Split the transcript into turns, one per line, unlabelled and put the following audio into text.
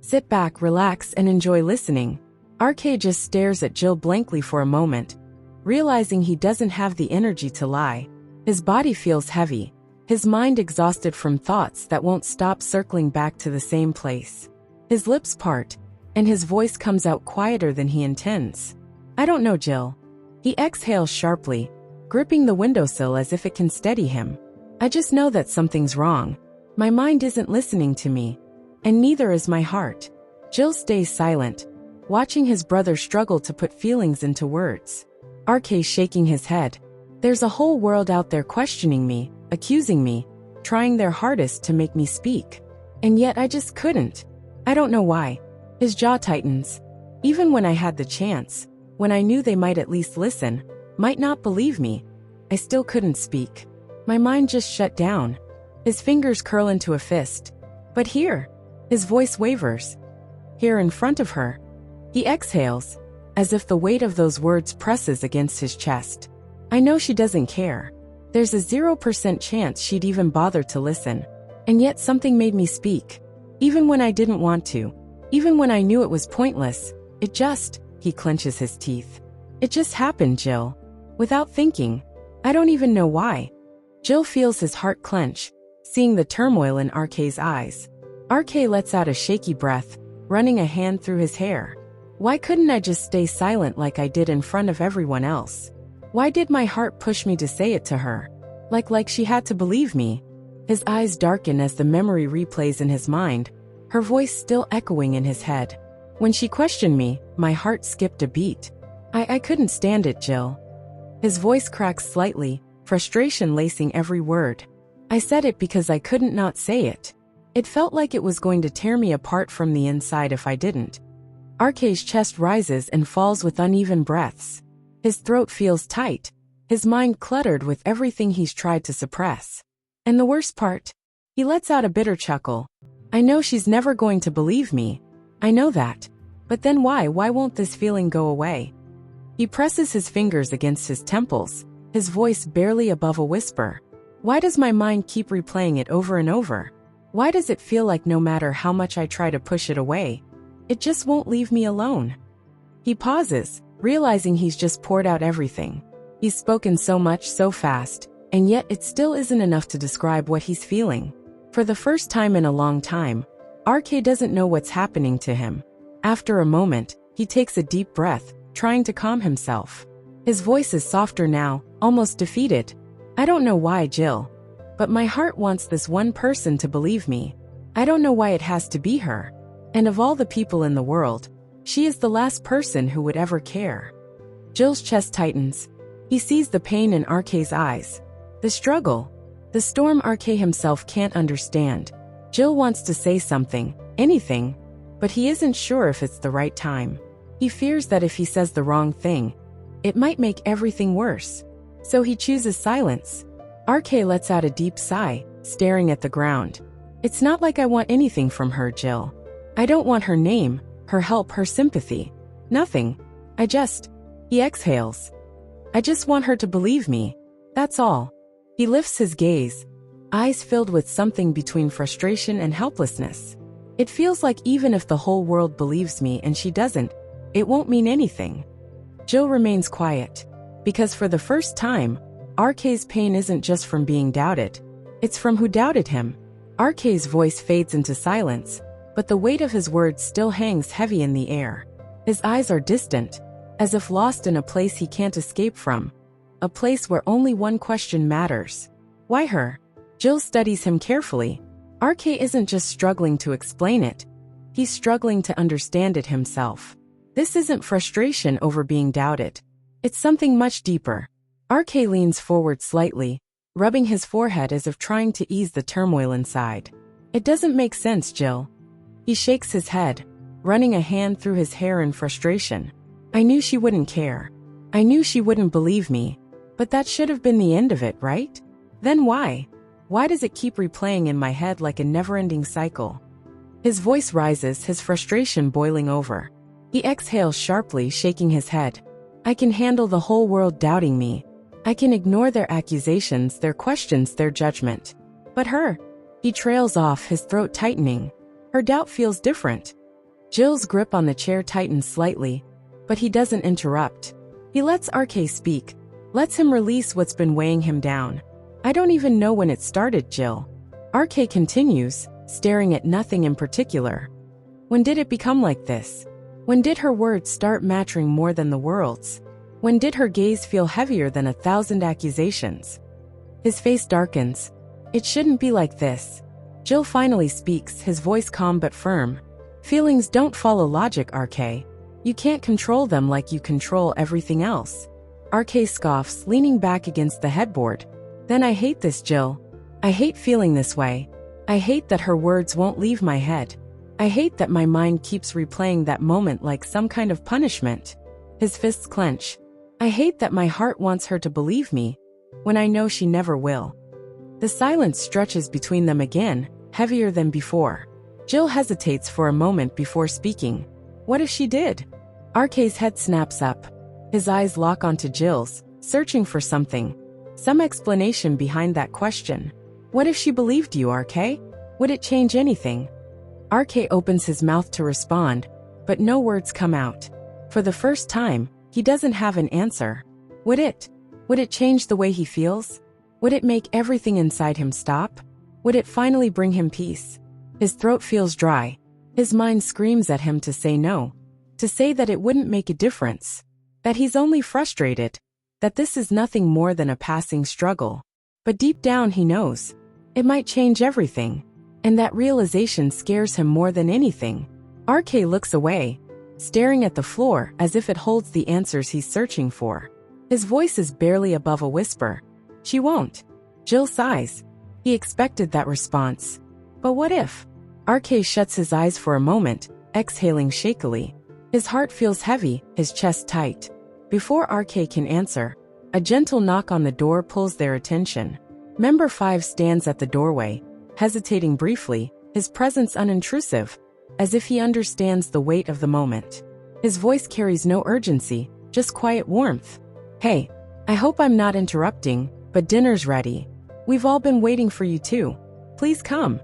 Sit back, relax, and enjoy listening. RK just stares at Jill blankly for a moment, realizing he doesn't have the energy to lie. His body feels heavy, his mind exhausted from thoughts that won't stop circling back to the same place. His lips part, and his voice comes out quieter than he intends. I don't know, Jill. He exhales sharply, gripping the windowsill as if it can steady him. I just know that something's wrong. My mind isn't listening to me, and neither is my heart. Jill stays silent, watching his brother struggle to put feelings into words. RK shaking his head. There's a whole world out there questioning me, accusing me, trying their hardest to make me speak. And yet I just couldn't. I don't know why. His jaw tightens. Even when I had the chance, when I knew they might at least listen, might not believe me, I still couldn't speak. My mind just shut down. His fingers curl into a fist. But here, his voice wavers. Here in front of her. He exhales, as if the weight of those words presses against his chest. I know she doesn't care. There's a 0% chance she'd even bother to listen. And yet something made me speak. Even when I didn't want to. Even when I knew it was pointless. He clenches his teeth. It just happened, Jill. Without thinking. I don't even know why. Jill feels his heart clench, seeing the turmoil in RK's eyes. RK lets out a shaky breath, running a hand through his hair. Why couldn't I just stay silent like I did in front of everyone else? Why did my heart push me to say it to her? Like she had to believe me. His eyes darken as the memory replays in his mind, her voice still echoing in his head. When she questioned me, my heart skipped a beat. I couldn't stand it, Jill. His voice cracks slightly, frustration lacing every word. I said it because I couldn't not say it. It felt like it was going to tear me apart from the inside if I didn't. RK's chest rises and falls with uneven breaths. His throat feels tight, his mind cluttered with everything he's tried to suppress. And the worst part? He lets out a bitter chuckle. I know she's never going to believe me. I know that. But then why won't this feeling go away? He presses his fingers against his temples, his voice barely above a whisper. Why does my mind keep replaying it over and over? Why does it feel like no matter how much I try to push it away, it just won't leave me alone? He pauses, realizing he's just poured out everything. He's spoken so much so fast, and yet it still isn't enough to describe what he's feeling. For the first time in a long time, RK doesn't know what's happening to him. After a moment, he takes a deep breath, trying to calm himself. His voice is softer now, almost defeated. I don't know why, Jill. But my heart wants this one person to believe me. I don't know why it has to be her. And of all the people in the world, she is the last person who would ever care. Jill's chest tightens. He sees the pain in RK's eyes. The struggle. The storm RK himself can't understand. Jill wants to say something, anything, but he isn't sure if it's the right time. He fears that if he says the wrong thing, it might make everything worse. So he chooses silence. RK lets out a deep sigh, staring at the ground. It's not like I want anything from her, Jill. I don't want her name, her help, her sympathy. Nothing. He exhales. I just want her to believe me. That's all. He lifts his gaze, eyes filled with something between frustration and helplessness. It feels like even if the whole world believes me and she doesn't, it won't mean anything. Jill remains quiet, because for the first time, RK's pain isn't just from being doubted. It's from who doubted him. RK's voice fades into silence, but the weight of his words still hangs heavy in the air. His eyes are distant, as if lost in a place he can't escape from. A place where only one question matters. Why her? Jill studies him carefully. RK isn't just struggling to explain it. He's struggling to understand it himself. This isn't frustration over being doubted. It's something much deeper. RK leans forward slightly, rubbing his forehead as if trying to ease the turmoil inside. It doesn't make sense, Jill. He shakes his head, running a hand through his hair in frustration. I knew she wouldn't care. I knew she wouldn't believe me. But that should have been the end of it, right? Then why? Why does it keep replaying in my head like a never-ending cycle? His voice rises, his frustration boiling over. He exhales sharply, shaking his head. I can handle the whole world doubting me. I can ignore their accusations, their questions, their judgment. But her? He trails off, his throat tightening. Her doubt feels different. Jill's grip on the chair tightens slightly, but he doesn't interrupt. He lets RK speak, lets him release what's been weighing him down. I don't even know when it started, Jill. RK continues, staring at nothing in particular. When did it become like this? When did her words start mattering more than the world's? When did her gaze feel heavier than 1,000 accusations? His face darkens. It shouldn't be like this. Jill finally speaks, his voice calm but firm. Feelings don't follow logic, RK. You can't control them like you control everything else. RK scoffs, leaning back against the headboard. Then I hate this, Jill. I hate feeling this way. I hate that her words won't leave my head. I hate that my mind keeps replaying that moment like some kind of punishment. His fists clench. I hate that my heart wants her to believe me, when I know she never will. The silence stretches between them again, heavier than before. Jill hesitates for a moment before speaking. What if she did? RK's head snaps up. His eyes lock onto Jill's, searching for something. Some explanation behind that question. What if she believed you, RK? Would it change anything? RK opens his mouth to respond, but no words come out. For the first time, he doesn't have an answer. Would it? Would it change the way he feels? Would it make everything inside him stop? Would it finally bring him peace? His throat feels dry. His mind screams at him to say no. To say that it wouldn't make a difference. That he's only frustrated. That this is nothing more than a passing struggle. But deep down he knows. It might change everything. And that realization scares him more than anything. RK looks away, staring at the floor as if it holds the answers he's searching for. His voice is barely above a whisper. She won't. Jill sighs. He expected that response. But what if? RK shuts his eyes for a moment, exhaling shakily. His heart feels heavy, his chest tight. Before RK can answer, a gentle knock on the door pulls their attention. Member 5 stands at the doorway, hesitating briefly, his presence unintrusive, as if he understands the weight of the moment. His voice carries no urgency, just quiet warmth. Hey, I hope I'm not interrupting, but dinner's ready. We've all been waiting for you too. Please come.